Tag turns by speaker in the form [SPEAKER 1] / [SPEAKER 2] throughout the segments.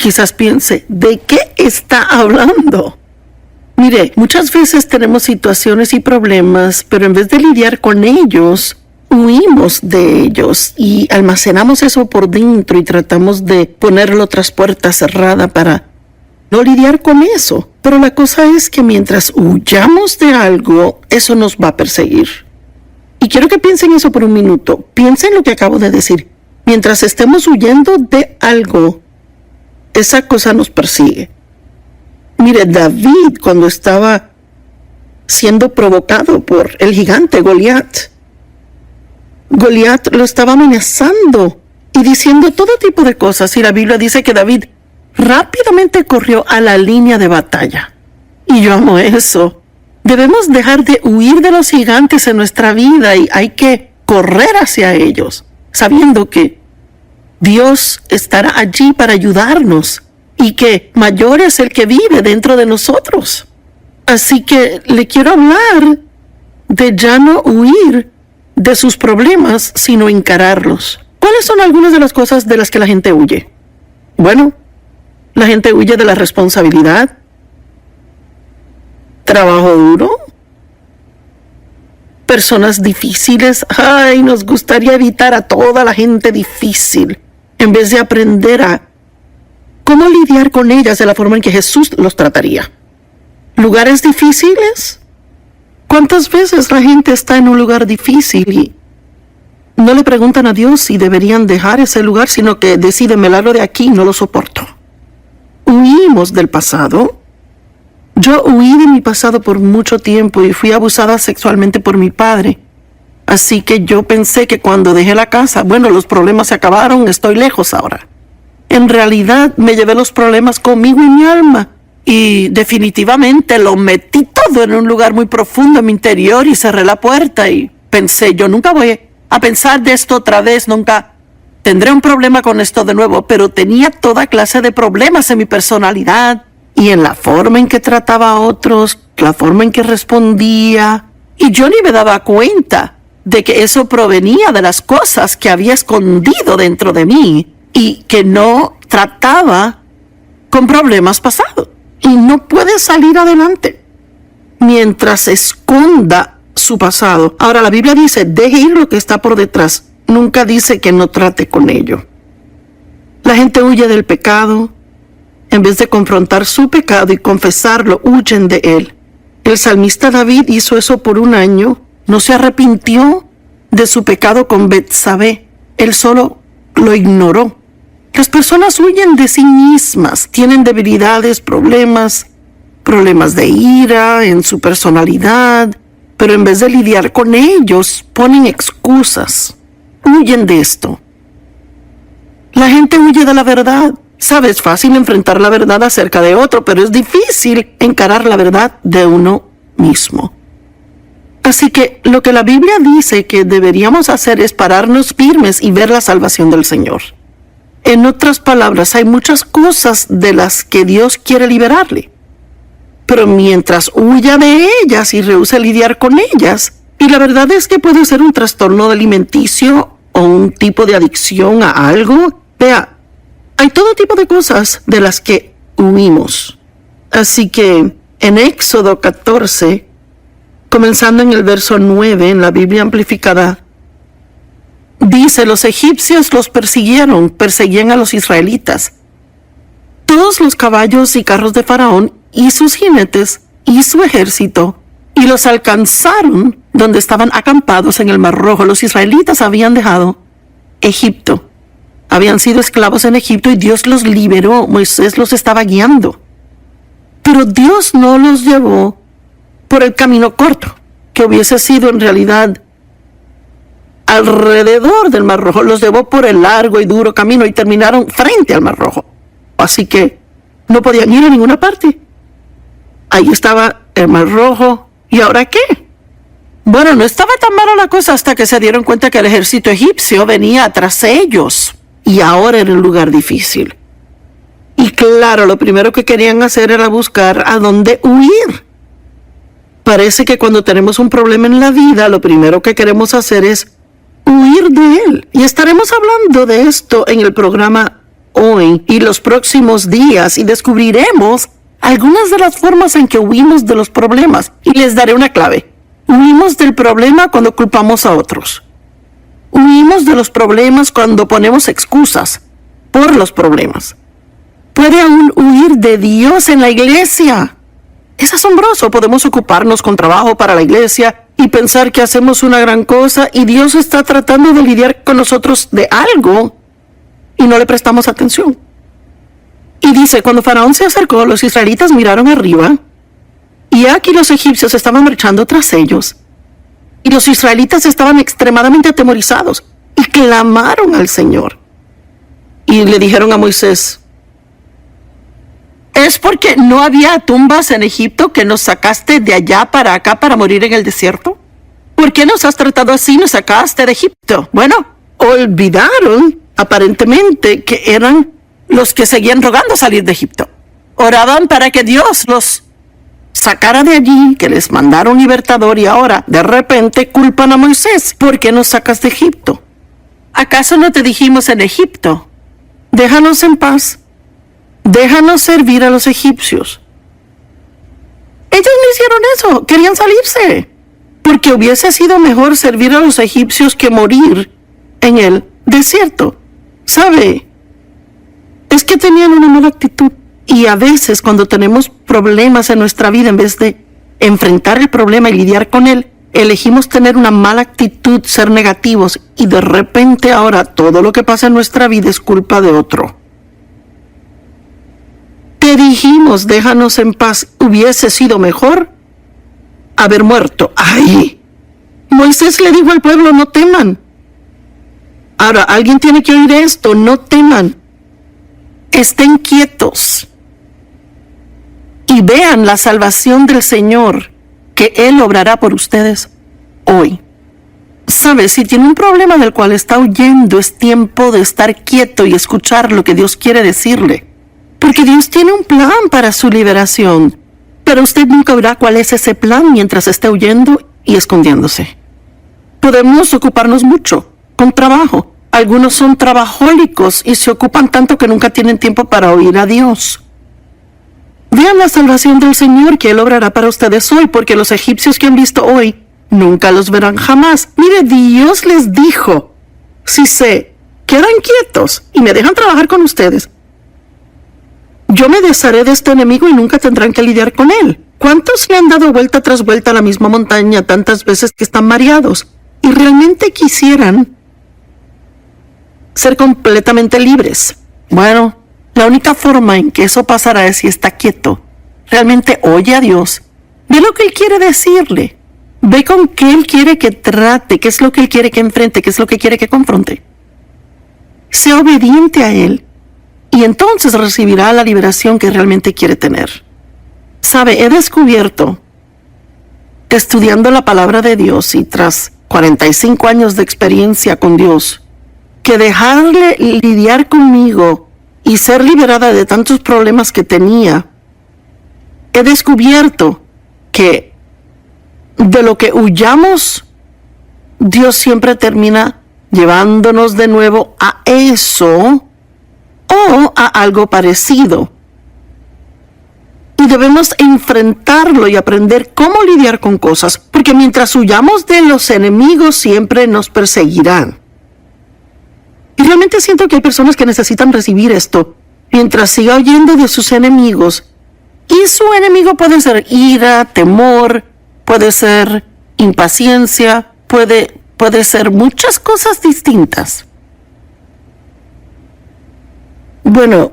[SPEAKER 1] quizás piense, ¿de qué está hablando? Mire, muchas veces tenemos situaciones y problemas, pero en vez de lidiar con ellos, huimos de ellos y almacenamos eso por dentro y tratamos de ponerlo tras puerta cerrada para no lidiar con eso. Pero la cosa es que mientras huyamos de algo, eso nos va a perseguir. Y quiero que piensen eso por un minuto. Piensen lo que acabo de decir. Mientras estemos huyendo de algo, esa cosa nos persigue. Mire, David, cuando estaba siendo provocado por el gigante Goliat lo estaba amenazando y diciendo todo tipo de cosas. Y la Biblia dice que David rápidamente corrió a la línea de batalla. Y yo amo eso. Debemos dejar de huir de los gigantes en nuestra vida y hay que correr hacia ellos, sabiendo que Dios estará allí para ayudarnos y que mayor es el que vive dentro de nosotros. Así que le quiero hablar de ya no huir de sus problemas, sino encararlos. ¿Cuáles son algunas de las cosas de las que la gente huye? Bueno, la gente huye de la responsabilidad, trabajo duro, personas difíciles. Ay, nos gustaría evitar a toda la gente difícil, en vez de aprender a cómo lidiar con ellas de la forma en que Jesús los trataría. ¿Lugares difíciles? ¿Cuántas veces la gente está en un lugar difícil y no le preguntan a Dios si deberían dejar ese lugar, sino que deciden, me largo de aquí, no lo soporto? Huimos del pasado. Yo huí de mi pasado por mucho tiempo y fui abusada sexualmente por mi padre. Así que yo pensé que cuando dejé la casa, bueno, los problemas se acabaron, estoy lejos ahora. En realidad me llevé los problemas conmigo en mi alma y definitivamente lo metí todo en un lugar muy profundo en mi interior y cerré la puerta y pensé, yo nunca voy a pensar de esto otra vez, nunca tendré un problema con esto de nuevo, pero tenía toda clase de problemas en mi personalidad y en la forma en que trataba a otros, la forma en que respondía, y yo ni me daba cuenta de que eso provenía de las cosas que había escondido dentro de mí y que no trataba con problemas pasados. Y no puede salir adelante mientras esconda su pasado. Ahora la Biblia dice, deje ir lo que está por detrás. Nunca dice que no trate con ello. La gente huye del pecado. En vez de confrontar su pecado y confesarlo, huyen de él. El salmista David hizo eso por un año. No se arrepintió de su pecado con Betsabé. Él solo lo ignoró. Las personas huyen de sí mismas, tienen debilidades, problemas de ira en su personalidad, pero en vez de lidiar con ellos, ponen excusas. Huyen de esto. La gente huye de la verdad. Sabes, es fácil enfrentar la verdad acerca de otro, pero es difícil encarar la verdad de uno mismo. Así que lo que la Biblia dice que deberíamos hacer es pararnos firmes y ver la salvación del Señor. En otras palabras, hay muchas cosas de las que Dios quiere liberarle. Pero mientras huya de ellas y rehúse lidiar con ellas, y la verdad es que puede ser un trastorno alimenticio o un tipo de adicción a algo. Vea, hay todo tipo de cosas de las que huimos. Así que en Éxodo 14, comenzando en el verso 9, en la Biblia amplificada, dice, los egipcios los perseguían a los israelitas. Todos los caballos y carros de Faraón y sus jinetes y su ejército, y los alcanzaron donde estaban acampados en el Mar Rojo. Los israelitas habían dejado Egipto. Habían sido esclavos en Egipto y Dios los liberó. Moisés los estaba guiando. Pero Dios no los llevó por el camino corto, que hubiese sido en realidad alrededor del Mar Rojo. Los llevó por el largo y duro camino y terminaron frente al Mar Rojo. Así que no podían ir a ninguna parte. Ahí estaba el Mar Rojo. ¿Y ahora qué? Bueno, no estaba tan mala la cosa hasta que se dieron cuenta que el ejército egipcio venía tras ellos. Y ahora era un lugar difícil. Y claro, lo primero que querían hacer era buscar a dónde huir. Parece que cuando tenemos un problema en la vida, lo primero que queremos hacer es huir de él. Y estaremos hablando de esto en el programa hoy y los próximos días y descubriremos algunas de las formas en que huimos de los problemas. Y les daré una clave. Huimos del problema cuando culpamos a otros. Huimos de los problemas cuando ponemos excusas por los problemas. Puede aún huir de Dios en la iglesia. Es asombroso. Podemos ocuparnos con trabajo para la iglesia y pensar que hacemos una gran cosa y Dios está tratando de lidiar con nosotros de algo y no le prestamos atención. Y dice, cuando Faraón se acercó, los israelitas miraron arriba y aquí los egipcios estaban marchando tras ellos. Y los israelitas estaban extremadamente atemorizados y clamaron al Señor. Y le dijeron a Moisés, ¿es porque no había tumbas en Egipto que nos sacaste de allá para acá para morir en el desierto? ¿Por qué nos has tratado así? Nos sacaste de Egipto. Bueno, olvidaron aparentemente que eran los que seguían rogando salir de Egipto. Oraban para que Dios los sacara de allí, que les mandara un libertador, y ahora de repente culpan a Moisés. ¿Por qué nos sacas de Egipto? ¿Acaso no te dijimos en Egipto? Déjanos en paz. Déjanos servir a los egipcios. Ellos no hicieron eso, querían salirse, porque hubiese sido mejor servir a los egipcios que morir en el desierto. ¿Sabe? Es que tenían una mala actitud. Y a veces cuando tenemos problemas en nuestra vida, en vez de enfrentar el problema y lidiar con él, elegimos tener una mala actitud, ser negativos, y de repente ahora todo lo que pasa en nuestra vida es culpa de otro. Te dijimos, déjanos en paz. Hubiese sido mejor haber muerto. ¡Ay! Moisés le dijo al pueblo, no teman. Ahora, alguien tiene que oír esto, no teman. Estén quietos y vean la salvación del Señor que Él obrará por ustedes hoy. ¿Sabe? Si tiene un problema del cual está huyendo, es tiempo de estar quieto y escuchar lo que Dios quiere decirle. Porque Dios tiene un plan para su liberación, pero usted nunca verá cuál es ese plan mientras esté huyendo y escondiéndose. Podemos ocuparnos mucho con trabajo. Algunos son trabajólicos y se ocupan tanto que nunca tienen tiempo para oír a Dios. Vean la salvación del Señor que Él obrará para ustedes hoy, porque los egipcios que han visto hoy nunca los verán jamás. Mire, Dios les dijo, si se quedan quietos y me dejan trabajar con ustedes, yo me desharé de este enemigo y nunca tendrán que lidiar con él. ¿Cuántos le han dado vuelta tras vuelta a la misma montaña tantas veces que están mareados y realmente quisieran ser completamente libres? Bueno, la única forma en que eso pasará es si está quieto. Realmente oye a Dios. Ve lo que Él quiere decirle. Ve con qué Él quiere que trate, qué es lo que Él quiere que enfrente, qué es lo que quiere que confronte. Sea obediente a Él. Y entonces recibirá la liberación que realmente quiere tener. Sabe, he descubierto, estudiando la palabra de Dios y tras 45 años de experiencia con Dios, que dejarle lidiar conmigo y ser liberada de tantos problemas que tenía, he descubierto que de lo que huyamos, Dios siempre termina llevándonos de nuevo a eso o a algo parecido. Y debemos enfrentarlo y aprender cómo lidiar con cosas, porque mientras huyamos de los enemigos siempre nos perseguirán. Y realmente siento que hay personas que necesitan recibir esto, mientras siga huyendo de sus enemigos. Y su enemigo puede ser ira, temor, puede ser impaciencia, puede ser muchas cosas distintas. Bueno,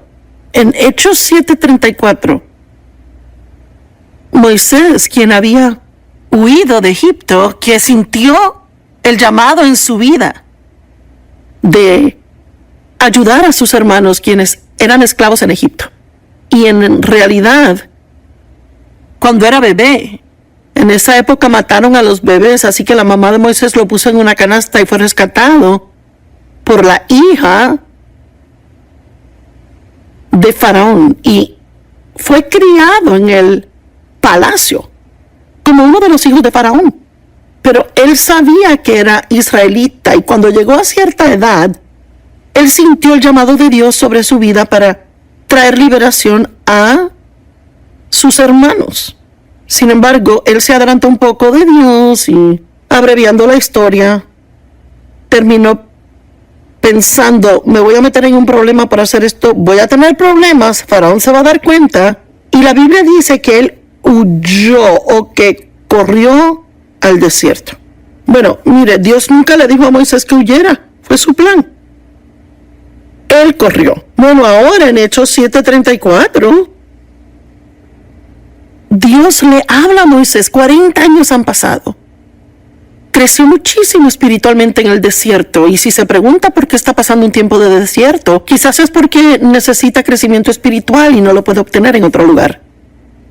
[SPEAKER 1] en Hechos 7:34, Moisés, quien había huido de Egipto, que sintió el llamado en su vida de ayudar a sus hermanos quienes eran esclavos en Egipto. Y en realidad, cuando era bebé, en esa época mataron a los bebés, así que la mamá de Moisés lo puso en una canasta y fue rescatado por la hija de Faraón y fue criado en el palacio como uno de los hijos de Faraón. Pero él sabía que era israelita y cuando llegó a cierta edad, él sintió el llamado de Dios sobre su vida para traer liberación a sus hermanos. Sin embargo, él se adelantó un poco de Dios y, abreviando la historia, terminó pensando, me voy a meter en un problema para hacer esto, voy a tener problemas, Faraón se va a dar cuenta. Y la Biblia dice que él huyó o que corrió al desierto. Bueno, mire, Dios nunca le dijo a Moisés que huyera, fue su plan. Él corrió. Bueno, ahora en Hechos 7:34, Dios le habla a Moisés, 40 años han pasado. Creció muchísimo espiritualmente en el desierto, y si se pregunta por qué está pasando un tiempo de desierto, quizás es porque necesita crecimiento espiritual y no lo puede obtener en otro lugar.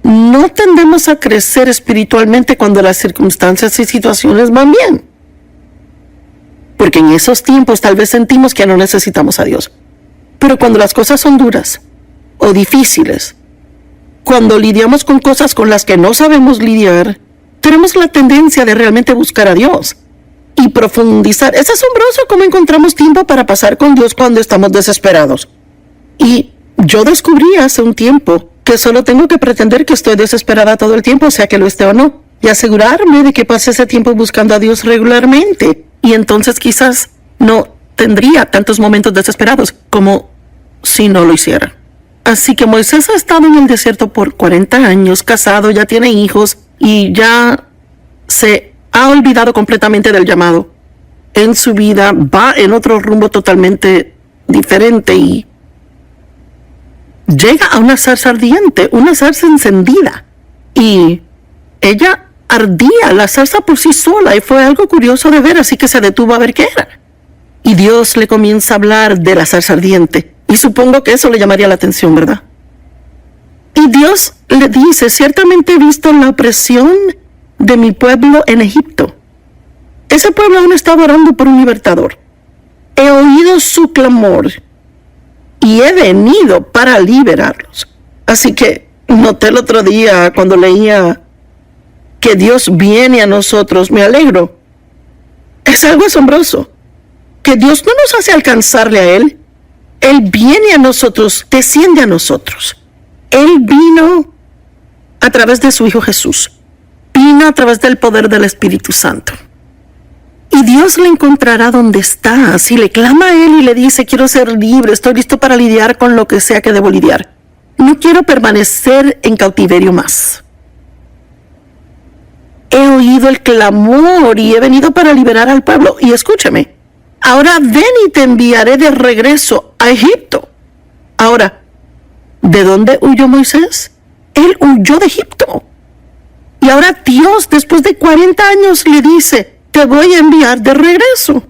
[SPEAKER 1] No tendemos a crecer espiritualmente cuando las circunstancias y situaciones van bien, porque en esos tiempos tal vez sentimos que no necesitamos a Dios. Pero cuando las cosas son duras o difíciles, cuando lidiamos con cosas con las que no sabemos lidiar, tenemos la tendencia de realmente buscar a Dios y profundizar. Es asombroso cómo encontramos tiempo para pasar con Dios cuando estamos desesperados. Y yo descubrí hace un tiempo que solo tengo que pretender que estoy desesperada todo el tiempo, sea que lo esté o no, y asegurarme de que pase ese tiempo buscando a Dios regularmente. Y entonces quizás no tendría tantos momentos desesperados como si no lo hiciera. Así que Moisés ha estado en el desierto por 40 años, casado, ya tiene hijos y ya se ha olvidado completamente del llamado en su vida, va en otro rumbo totalmente diferente y llega a una zarza ardiente, una zarza encendida, y ella ardía, la zarza por sí sola, y fue algo curioso de ver, así que se detuvo a ver qué era. Y Dios le comienza a hablar de la zarza ardiente, y supongo que eso le llamaría la atención, ¿verdad? Y Dios le dice, ciertamente he visto la opresión de mi pueblo en Egipto. Ese pueblo aún estaba orando por un libertador. He oído su clamor y he venido para liberarlos. Así que noté el otro día cuando leía que Dios viene a nosotros, me alegro. Es algo asombroso, que Dios no nos hace alcanzarle a Él. Él viene a nosotros, desciende a nosotros. Él vino a través de su Hijo Jesús. Vino a través del poder del Espíritu Santo. Y Dios le encontrará donde está. Si le clama a Él y le dice, quiero ser libre, estoy listo para lidiar con lo que sea que debo lidiar. No quiero permanecer en cautiverio más. He oído el clamor y he venido para liberar al pueblo. Y escúchame, ahora ven y te enviaré de regreso a Egipto. Ahora, ¿de dónde huyó Moisés? Él huyó de Egipto. Y ahora Dios, después de 40 años, le dice, te voy a enviar de regreso.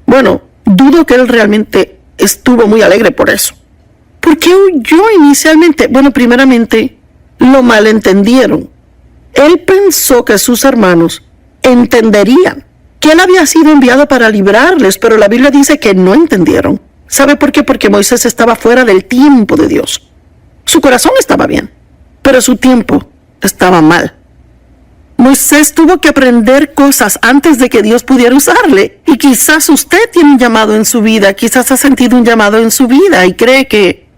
[SPEAKER 1] Bueno, dudo que él realmente estuvo muy alegre por eso. ¿Por qué huyó inicialmente? Bueno, primeramente, lo malentendieron. Él pensó que sus hermanos entenderían que él había sido enviado para librarles, pero la Biblia dice que no entendieron. ¿Sabe por qué? Porque Moisés estaba fuera del tiempo de Dios. Su corazón estaba bien, pero su tiempo estaba mal. Moisés tuvo que aprender cosas antes de que Dios pudiera usarle. Y quizás usted tiene un llamado en su vida, quizás ha sentido un llamado en su vida y cree que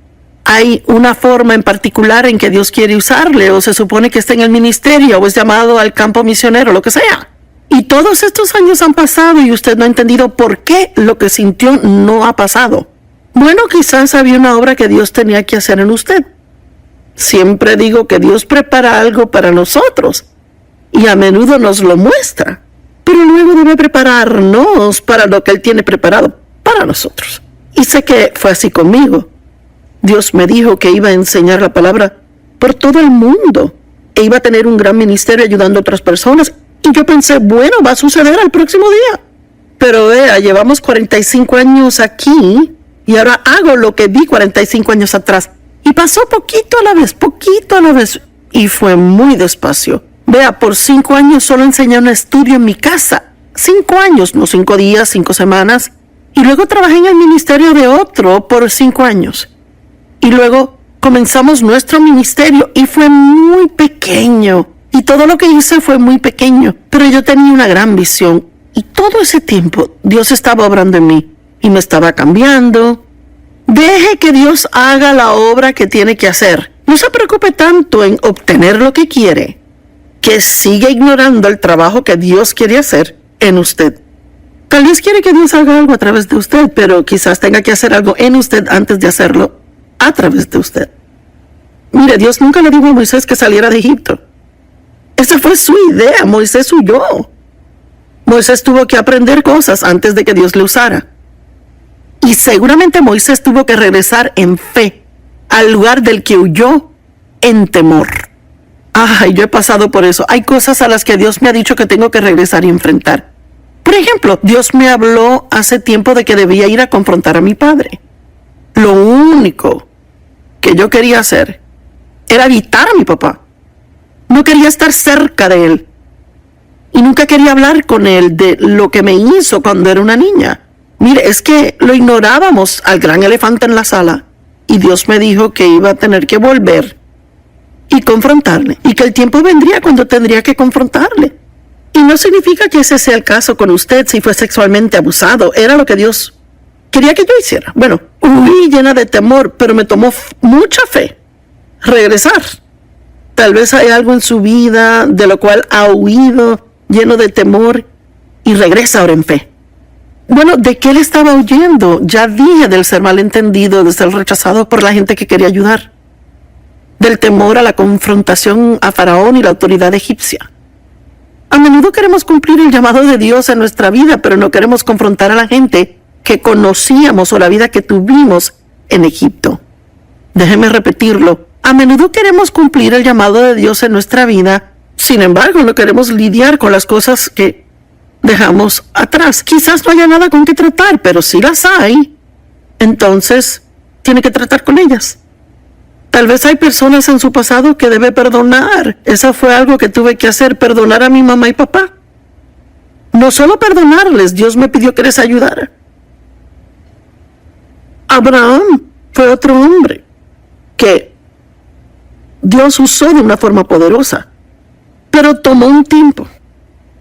[SPEAKER 1] hay una forma en particular en que Dios quiere usarle, o se supone que está en el ministerio, o es llamado al campo misionero, lo que sea. Y todos estos años han pasado y usted no ha entendido por qué lo que sintió no ha pasado. Bueno, quizás había una obra que Dios tenía que hacer en usted. Siempre digo que Dios prepara algo para nosotros y a menudo nos lo muestra, pero luego debe prepararnos para lo que Él tiene preparado para nosotros. Y sé que fue así conmigo. Dios me dijo que iba a enseñar la palabra por todo el mundo e iba a tener un gran ministerio ayudando a otras personas. Y yo pensé, bueno, va a suceder al próximo día. Pero llevamos 45 años aquí y ahora hago lo que vi 45 años atrás. Y pasó poquito a la vez, y fue muy despacio. Vea, por 5 años solo enseñé un estudio en mi casa. 5 años, no 5 días, 5 semanas. Y luego trabajé en el ministerio de otro por 5 años. Y luego comenzamos nuestro ministerio y fue muy pequeño. Y todo lo que hice fue muy pequeño. Pero yo tenía una gran visión. Y todo ese tiempo Dios estaba obrando en mí. y me estaba cambiando. Deje que Dios haga la obra que tiene que hacer. No se preocupe tanto en obtener lo que quiere, que siga ignorando el trabajo que Dios quiere hacer en usted. Tal vez quiere que Dios haga algo a través de usted, pero quizás tenga que hacer algo en usted antes de hacerlo a través de usted. Mire, Dios nunca le dijo a Moisés que saliera de Egipto. Esa fue su idea. Moisés huyó. Moisés tuvo que aprender cosas antes de que Dios le usara. Y seguramente Moisés tuvo que regresar en fe al lugar del que huyó en temor. Ay, yo he pasado por eso. Hay cosas a las que Dios me ha dicho que tengo que regresar y enfrentar. Por ejemplo, Dios me habló hace tiempo de que debía ir a confrontar a mi padre. Lo único que yo quería hacer era evitar a mi papá. No quería estar cerca de él. Y nunca quería hablar con él de lo que me hizo cuando era una niña. Mire, es que lo ignorábamos al gran elefante en la sala. Y Dios me dijo que iba a tener que volver y confrontarle. Y que el tiempo vendría cuando tendría que confrontarle. Y no significa que ese sea el caso con usted si fue sexualmente abusado. Era lo que Dios quería que yo hiciera. Bueno, huí llena de temor, pero me tomó mucha fe regresar. Tal vez hay algo en su vida de lo cual ha huido, lleno de temor, y regresa ahora en fe. Bueno, ¿de qué le estaba huyendo? Ya dije del ser malentendido, de ser rechazado por la gente que quería ayudar. Del temor a la confrontación a Faraón y la autoridad egipcia. A menudo queremos cumplir el llamado de Dios en nuestra vida, pero no queremos confrontar a la gente que conocíamos o la vida que tuvimos en Egipto. Déjeme repetirlo. A menudo queremos cumplir el llamado de Dios en nuestra vida, sin embargo, no queremos lidiar con las cosas que dejamos atrás. Quizás no haya nada con que tratar, pero si las hay, entonces tiene que tratar con ellas. Tal vez hay personas en su pasado que debe perdonar. Eso fue algo que tuve que hacer, perdonar a mi mamá y papá. No solo perdonarles, Dios me pidió que les ayudara. Abraham fue otro hombre que Dios usó de una forma poderosa, pero tomó un tiempo.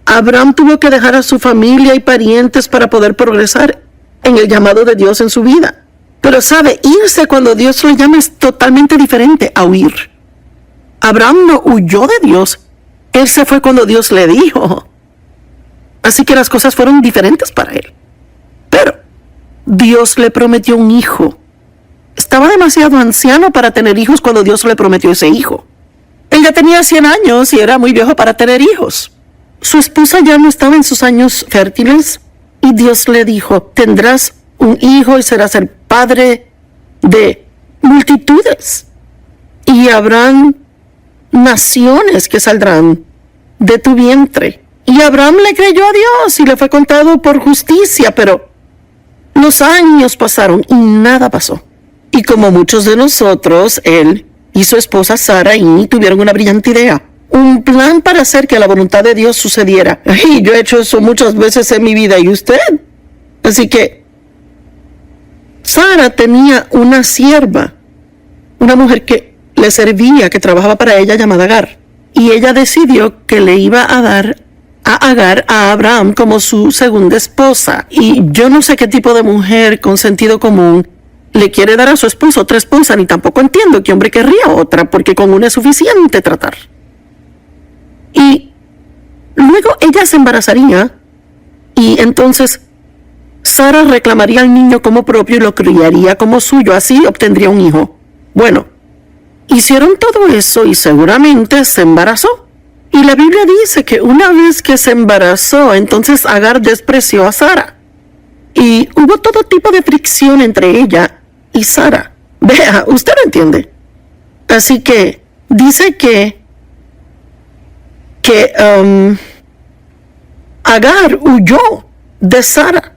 [SPEAKER 1] Abraham tuvo que dejar a su familia y parientes para poder progresar en el llamado de Dios en su vida. Pero sabe, irse cuando Dios lo llama es totalmente diferente a huir. Abraham no huyó de Dios, él se fue cuando Dios le dijo. Así que las cosas fueron diferentes para él. Pero Dios le prometió un hijo. Estaba demasiado anciano para tener hijos cuando Dios le prometió ese hijo. Él ya tenía 100 años y era muy viejo para tener hijos. Su esposa ya no estaba en sus años fértiles y Dios le dijo, tendrás un hijo y serás el padre de multitudes. Y habrán naciones que saldrán de tu vientre. Y Abraham le creyó a Dios y le fue contado por justicia, pero los años pasaron y nada pasó. Y como muchos de nosotros, él y su esposa Sarai tuvieron una brillante idea. Un plan para hacer que la voluntad de Dios sucediera. Y yo he hecho eso muchas veces en mi vida, ¿y usted? Así que Sara tenía una sierva, una mujer que le servía, que trabajaba para ella, llamada Agar. Y ella decidió que le iba a dar a Agar a Abraham como su segunda esposa. Y yo no sé qué tipo de mujer con sentido común le quiere dar a su esposo otra esposa, ni tampoco entiendo qué hombre querría otra, porque con una es suficiente tratar. Y luego ella se embarazaría y entonces Sara reclamaría al niño como propio y lo criaría como suyo, así obtendría un hijo. Bueno, hicieron todo eso y seguramente se embarazó. Y la Biblia dice que una vez que se embarazó, entonces Agar despreció a Sara. Y hubo todo tipo de fricción entre ella y Sara. Vea, usted lo entiende. Así que dice que Agar huyó de Sara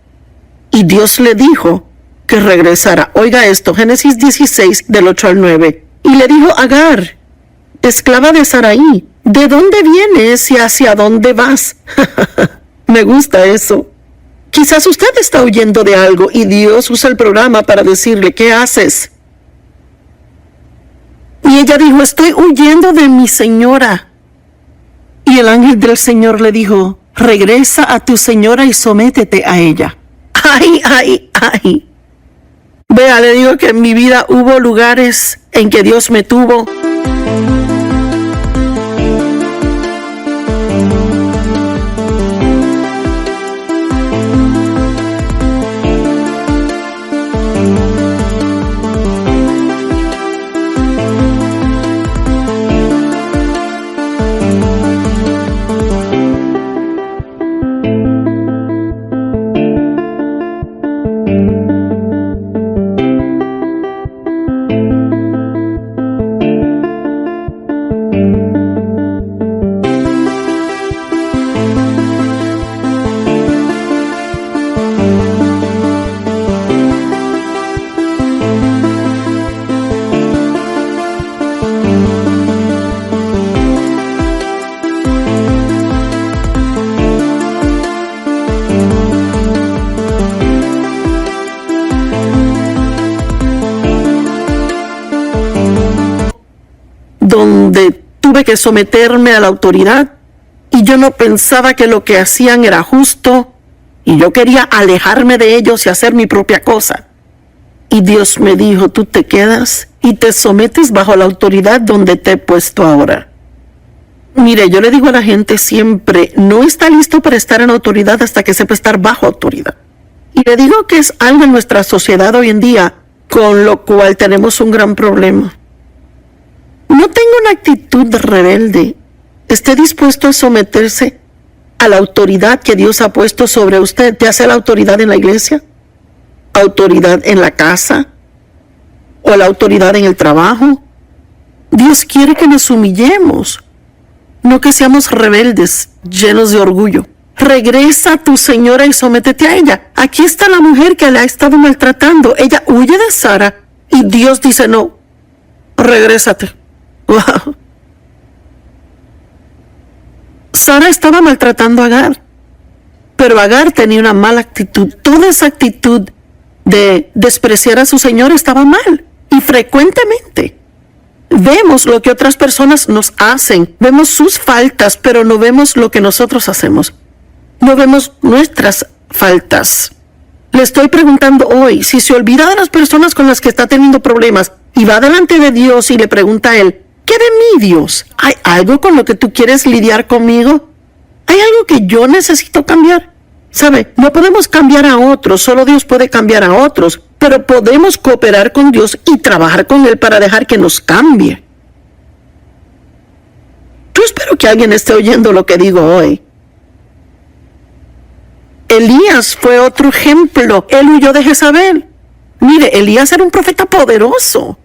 [SPEAKER 1] y Dios le dijo que regresara. Oiga esto, Génesis 16 del 8 al 9. Y le dijo, Agar, esclava de Sarai, ¿de dónde vienes y hacia dónde vas? Me gusta eso. Quizás usted está huyendo de algo y Dios usa el programa para decirle, ¿qué haces? Y ella dijo, estoy huyendo de mi señora. Y el ángel del Señor le dijo, regresa a tu señora y sométete a ella. Ay. Vea, le digo que en mi vida hubo lugares en que Dios me tuvo. Donde tuve que someterme a la autoridad y yo no pensaba que lo que hacían era justo y yo quería alejarme de ellos y hacer mi propia cosa. Y Dios me dijo, tú te quedas y te sometes bajo la autoridad donde te he puesto ahora. Mire, yo le digo a la gente siempre, no está listo para estar en autoridad hasta que sepa estar bajo autoridad. Y le digo que es algo en nuestra sociedad hoy en día con lo cual tenemos un gran problema. No tenga una actitud rebelde. Esté dispuesto a someterse a la autoridad que Dios ha puesto sobre usted, ya sea la autoridad en la iglesia, autoridad en la casa o la autoridad en el trabajo. Dios quiere que nos humillemos, no que seamos rebeldes, llenos de orgullo. Regresa a tu señora y sométete a ella. Aquí está la mujer que la ha estado maltratando. Ella huye de Sara y Dios dice, no, regrésate. Wow. Sara estaba maltratando a Agar, pero Agar tenía una mala actitud. Toda esa actitud de despreciar a su señor estaba mal. Y frecuentemente vemos lo que otras personas nos hacen, vemos sus faltas, pero no vemos lo que nosotros hacemos. No vemos nuestras faltas. Le estoy preguntando hoy, si se olvida de las personas con las que está teniendo problemas y va delante de Dios y le pregunta a Él, ¿qué de mí, Dios? ¿Hay algo con lo que tú quieres lidiar conmigo? ¿Hay algo que yo necesito cambiar? ¿Sabe? No podemos cambiar a otros, solo Dios puede cambiar a otros, pero podemos cooperar con Dios y trabajar con Él para dejar que nos cambie. Yo espero que alguien esté oyendo lo que digo hoy. Elías fue otro ejemplo. Él huyó de Jezabel. Mire, Elías era un profeta poderoso.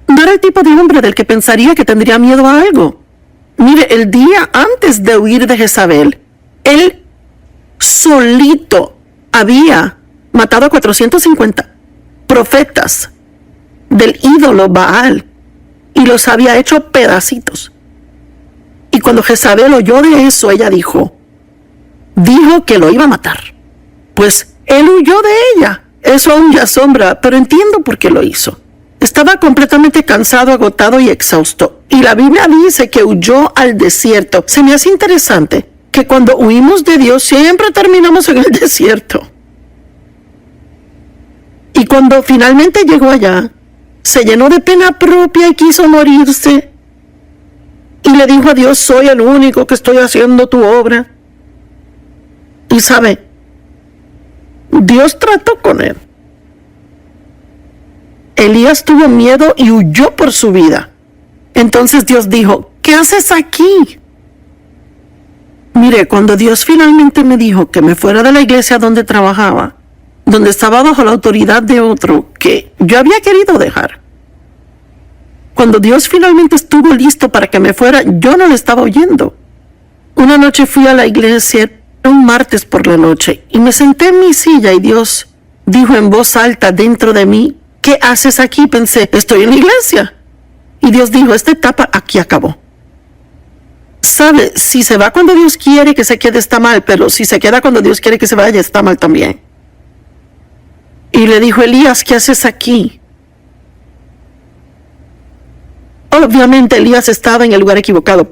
[SPEAKER 1] No era el tipo de hombre del que pensaría que tendría miedo a algo. Mire, el día antes de huir de Jezabel, él solito había matado a 450 profetas del ídolo Baal y los había hecho pedacitos. Y cuando Jezabel oyó de eso, ella dijo que lo iba a matar. Pues él huyó de ella. Eso aún ya asombra, pero entiendo por qué lo hizo. Estaba completamente cansado, agotado y exhausto. Y la Biblia dice que huyó al desierto. Se me hace interesante que cuando huimos de Dios siempre terminamos en el desierto. Y cuando finalmente llegó allá, se llenó de pena propia y quiso morirse. Y le dijo a Dios, soy el único que estoy haciendo tu obra. Y sabe, Dios trató con él. Elías tuvo miedo y huyó por su vida. Entonces Dios dijo, ¿qué haces aquí? Mire, cuando Dios finalmente me dijo que me fuera de la iglesia donde trabajaba, donde estaba bajo la autoridad de otro que yo había querido dejar, cuando Dios finalmente estuvo listo para que me fuera, yo no le estaba oyendo. Una noche fui a la iglesia, un martes por la noche, y me senté en mi silla y Dios dijo en voz alta dentro de mí, ¿qué haces aquí? Pensé, estoy en la iglesia. Y Dios dijo, esta etapa aquí acabó. ¿Sabe? Si se va cuando Dios quiere que se quede está mal, pero si se queda cuando Dios quiere que se vaya está mal también. Y le dijo, Elías, ¿qué haces aquí? Obviamente Elías estaba en el lugar equivocado.